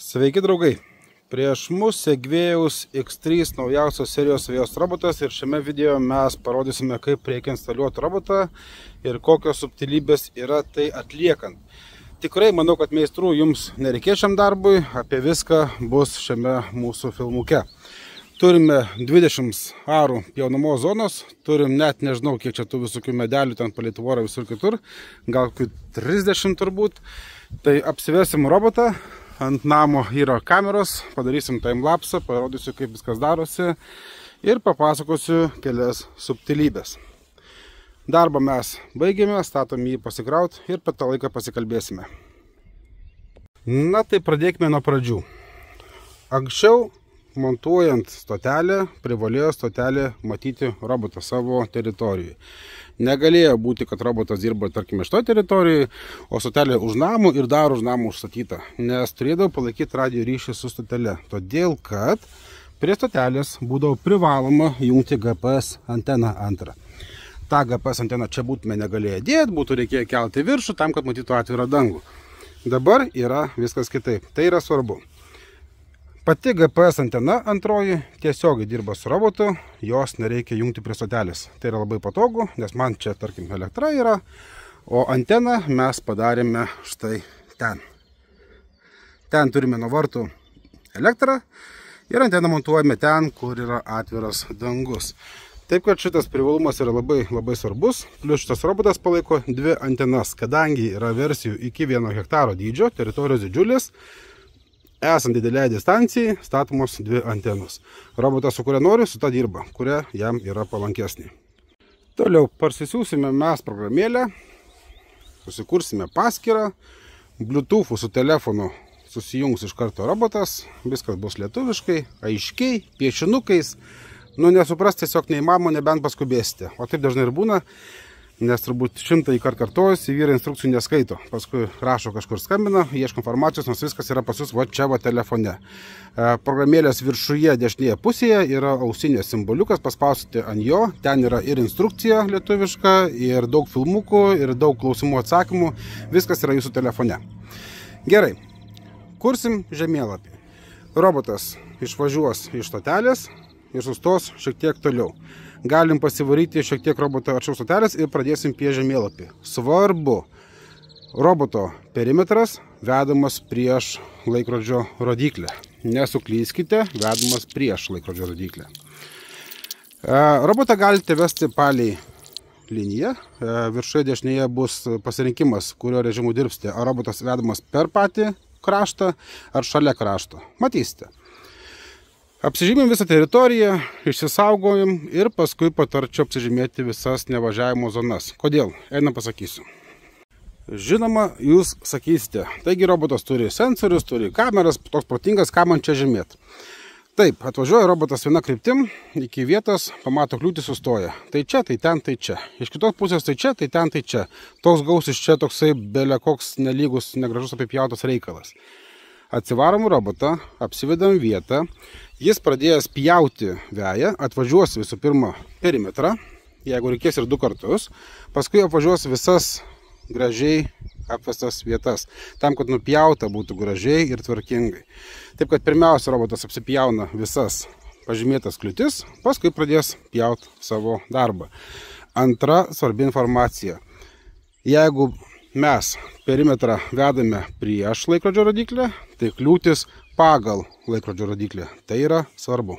Sveiki draugai! Prieš mus Segvėjaus X3 naujausios serijos vėjos robotas ir šiame video mes parodysime, kaip reikia instaliuoti robotą ir kokios subtilybės yra tai atliekant. Tikrai manau, kad meistrų jums nereikės šiam darbui, apie viską bus šiame mūsų filmuke. Turime 20 arų pjaunamos zonos, turim net nežinau, kiek čia tų visokių medelių, ten palei tvorą visur kitur, gal 30 turbūt. Tai apsivesim robotą. Ant namo yra kameros, padarysim timelapsą, parodysiu, kaip viskas darosi ir papasakosiu kelias subtilybės. Darbą mes baigėme, statom jį pasikrauti ir per tą laiką pasikalbėsime. Na tai pradėkime nuo pradžių. Anksčiau, montuojant stotelę, privalėjo stotelė matyti robotą savo teritorijoje. Negalėjo būti, kad robotas dirba, tarkime, šitoje teritorijoje, o stotelė už namų ir dar už namų užstatyta, nes turėdavo palaikyti radio ryšį su stotelė. Todėl, kad prie stotelės būdavo privaloma jungti GPS anteną antrą. Ta GPS anteną čia būtume negalėję dėti, būtų reikėję kelti viršų tam, kad matytų atvirą dangų. Dabar yra viskas kitaip. Tai yra svarbu. Pati GPS antena antroji tiesiogiai dirba su robotu, jos nereikia jungti prie stotelės. Tai yra labai patogu, nes man čia, tarkim, elektra yra, o anteną mes padarėme štai ten. Ten turime nuo vartų elektrą ir anteną montuojame ten, kur yra atviras dangus. Taip, kad šitas privalumas yra labai svarbus. Plius šitas robotas palaiko dvi antenas, kadangi yra versijų iki 1 hektaro dydžio, teritorijos didžiulės. Esant didelėje distancijai, statomos dvi antenos. Robotas, su kuria nori, su ta dirba, kuria jam yra palankesnė. Toliau parsisiūsime mes programėlę, susikursime paskyrą, Bluetooth su telefonu susijungs iš karto robotas, viskas bus lietuviškai, aiškiai, piešinukais. Nesupras tiesiog neįmanoma, nebent paskubėsite. O taip dažnai ir būna, nes turbūt 100 kartų kartojasi, vyrai instrukcijų neskaito. Paskui rašo kažkur skambina, ieško informacijos, nors viskas yra pas jūs va čia va telefone. Programėlės viršuje dešinėje pusėje yra ausinės simboliukas, paspausite ant jo, ten yra ir instrukcija lietuviška, ir daug filmukų, ir daug klausimų atsakymų, viskas yra jūsų telefone. Gerai, kursim žemėlapį. Robotas išvažiuos iš stotelės ir sustos šiek tiek toliau. Galim pasivaryti šiek tiek robotą arčiau stotelės ir pradėsim pie žemėlapį. Svarbu, roboto perimetras vedamas prieš laikrodžio rodyklę. Nesuklyskite, vedamas prieš laikrodžio rodyklę. Robotą galite vesti palei liniją. Viršuje dešinėje bus pasirinkimas, kurio režimu dirbsite. Ar robotas vedamas per patį kraštą ar šalia krašto. Matysite. Apsižymim visą teritoriją, išsisaugojim ir paskui patarčiau apsižymėti visas nevažiavimo zonas. Kodėl? Einam pasakysiu. Žinoma, jūs sakysite, taigi robotas turi sensorius, turi kameras, toks protingas, ką man čia žymėti. Taip, atvažiuoja robotas viena kryptim, iki vietos, pamato kliūtį, sustoja. Tai čia, tai ten, tai čia. Iš kitos pusės tai čia, tai ten, tai čia. Toks gausis čia toksai belė koks nelygus, negražus apipjautas reikalas. Atsivarom robotą, apsivedam vietą, jis pradėjęs pjauti veją, atvažiuos visų pirma perimetrą, jeigu reikės ir 2 kartus, paskui apvažiuos visas gražiai apvestas vietas, tam, kad nupjauta būtų gražiai ir tvarkingai. Taip, kad pirmiausia robotas apsipjauna visas pažymėtas kliūtis, paskui pradės pjauti savo darbą. Antra svarbi informacija. Jeigu mes perimetrą vedame prieš laikrodžio rodyklę, tai kliūtis pagal laikrodžio rodyklę. Tai yra svarbu.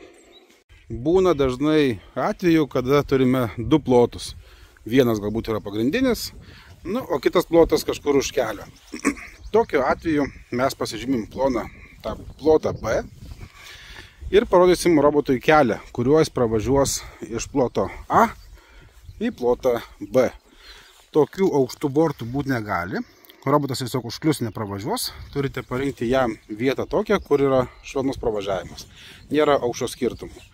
Būna dažnai atveju, kada turime 2 plotus. Vienas galbūt yra pagrindinis, o kitas plotas kažkur už kelio. Tokiu atveju mes pasižymim tą plotą B ir parodysim robotui kelią, kuriuo jis pravažiuos iš ploto A į plotą B. Tokių aukštų bortų būti negali. Robotas tiesiog užklius nepravažiuos. Turite parinkti jam vietą tokią, kur yra švelnus pravažiavimas. Nėra aukščio skirtumų.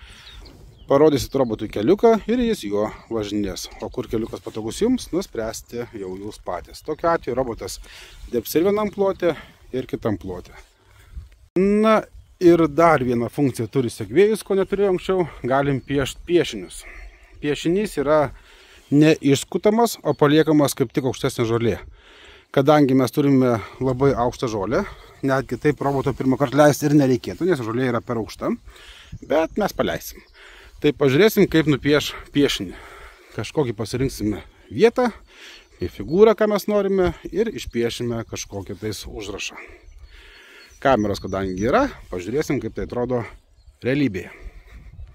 Parodysit robotui keliuką ir jis juo važinės. O kur keliukas patogus jums, nuspręsti jau jūs patys. Tokiu atveju robotas dirbs ir vienam plote, ir kitam plote. Na ir dar vieną funkciją turi Segvėjus, ko neturėjau anksčiau. Galim piešti piešinius. Piešinys yra neišskutamas, o paliekamas kaip tik aukštesnė žolė. Kadangi mes turime labai aukštą žolę, netgi taip roboto pirmą kartą leisti ir nereikėtų, nes žolė yra per aukšta, bet mes paleisim. Tai pažiūrėsim, kaip nupieš piešinį. Kažkokį pasirinksime vietą, figūrą, ką mes norime, ir išpiešime kažkokį tais užrašą. Kameros kadangi yra, pažiūrėsim, kaip tai atrodo realybėje.